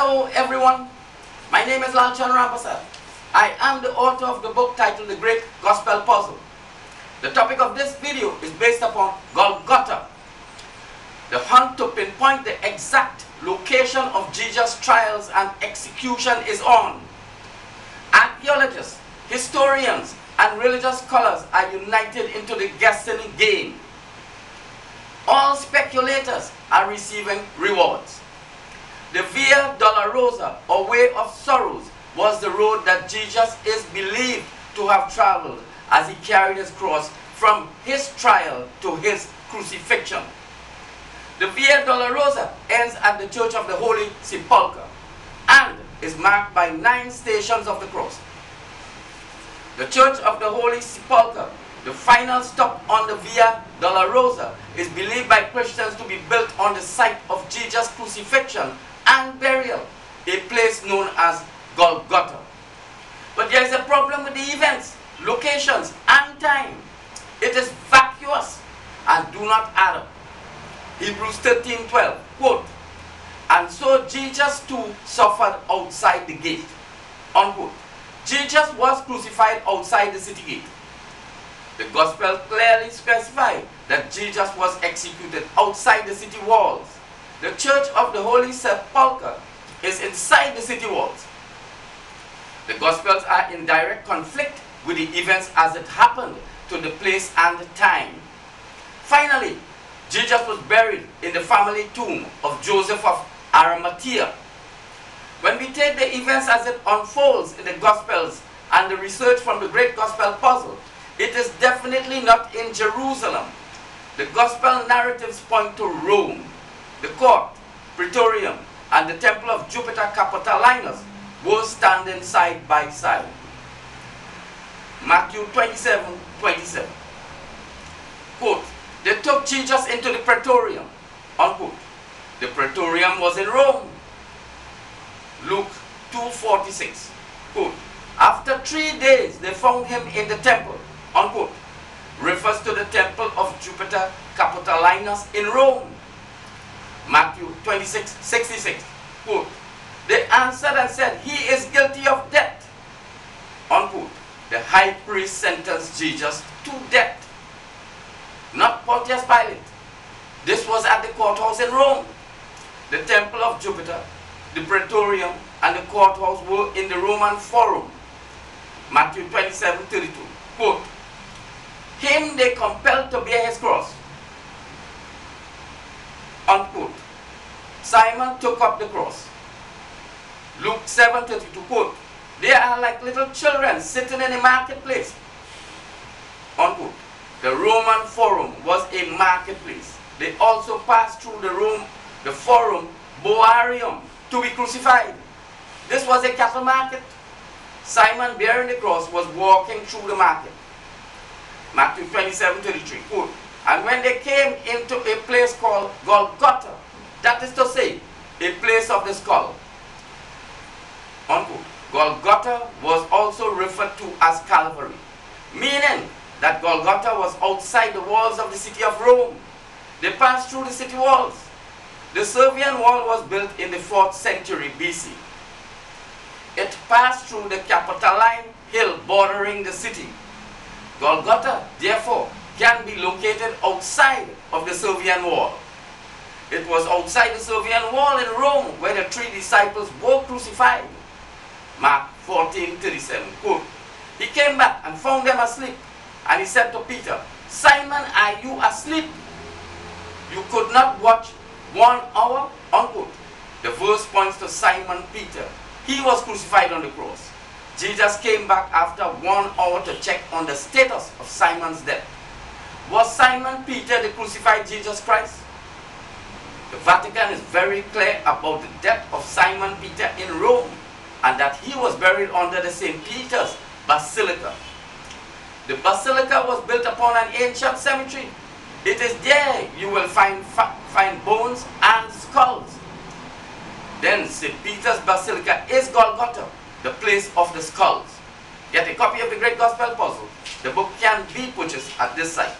Hello everyone, my name is Lalchan Rampasad. I am the author of the book titled The Great Gospel Puzzle. The topic of this video is based upon Golgotha, the hunt to pinpoint the exact location of Jesus' trials and execution is on. Archaeologists, historians, and religious scholars are united into the destiny game. All speculators are receiving rewards. The Via Dolorosa, or Way of Sorrows, was the road that Jesus is believed to have traveled as he carried his cross from his trial to his crucifixion. The Via Dolorosa ends at the Church of the Holy Sepulchre and is marked by 9 stations of the cross. The Church of the Holy Sepulchre, the final stop on the Via Dolorosa, is believed by Christians to be built on the site of Jesus' crucifixion and burial, a place known as Golgotha. But there is a problem with the events, locations, and time. It is vacuous and do not add up. Hebrews 13:12, quote, "And so Jesus too suffered outside the gate," unquote. Jesus was crucified outside the city gate. The gospel clearly specified that Jesus was executed outside the city walls. The Church of the Holy Sepulchre is inside the city walls. The Gospels are in direct conflict with the events as it happened to the place and the time. Finally, Jesus was buried in the family tomb of Joseph of Arimathea. When we take the events as it unfolds in the Gospels and the research from the Great Gospel Puzzle, it is definitely not in Jerusalem. The Gospel narratives point to Rome. The court, Praetorium, and the temple of Jupiter Capitolinus were standing side by side. Matthew 27:27. Quote, "They took Jesus into the Praetorium," unquote. The Praetorium was in Rome. Luke 2:46. Quote, "After 3 days they found him in the temple," unquote. Refers to the temple of Jupiter Capitolinus in Rome. Matthew 26:66. Quote, "They answered and said, 'He is guilty of death,' unquote. The high priest sentenced Jesus to death, not Pontius Pilate. This was at the courthouse in Rome. The temple of Jupiter, the Praetorium, and the courthouse were in the Roman Forum. Matthew 27:32. Quote, "Him they compelled to bear his cross," unquote. Simon took up the cross. Luke 7:32. Quote, "They are like little children sitting in a marketplace," unquote. The Roman Forum was a marketplace. They also passed through the Forum Boarium to be crucified. This was a cattle market. Simon, bearing the cross, was walking through the market. Matthew 27:33. Quote, "And when they came into a place called Golgotha," that is to say, a place of the skull, unquote. Golgotha was also referred to as Calvary, meaning that Golgotha was outside the walls of the city of Rome. They passed through the city walls. The Servian wall was built in the 4th century BC. It passed through the Capitoline hill bordering the city. Golgotha, therefore, can be located outside of the Servian wall. It was outside the Servian wall in Rome where the 3 disciples were crucified. Mark 14:37. Quote, "He came back and found them asleep, and he said to Peter, 'Simon, are you asleep? You could not watch 1 hour?' unquote." The verse points to Simon Peter. He was crucified on the cross. Jesus came back after 1 hour to check on the status of Simon's death. Was Simon Peter the crucified Jesus Christ? The Vatican is very clear about the death of Simon Peter in Rome and that he was buried under the St. Peter's Basilica. The basilica was built upon an ancient cemetery. It is there you will find bones and skulls. Then St. Peter's Basilica is Golgotha, the place of the skulls. Get a copy of the Great Gospel Puzzle. The book can be purchased at this site.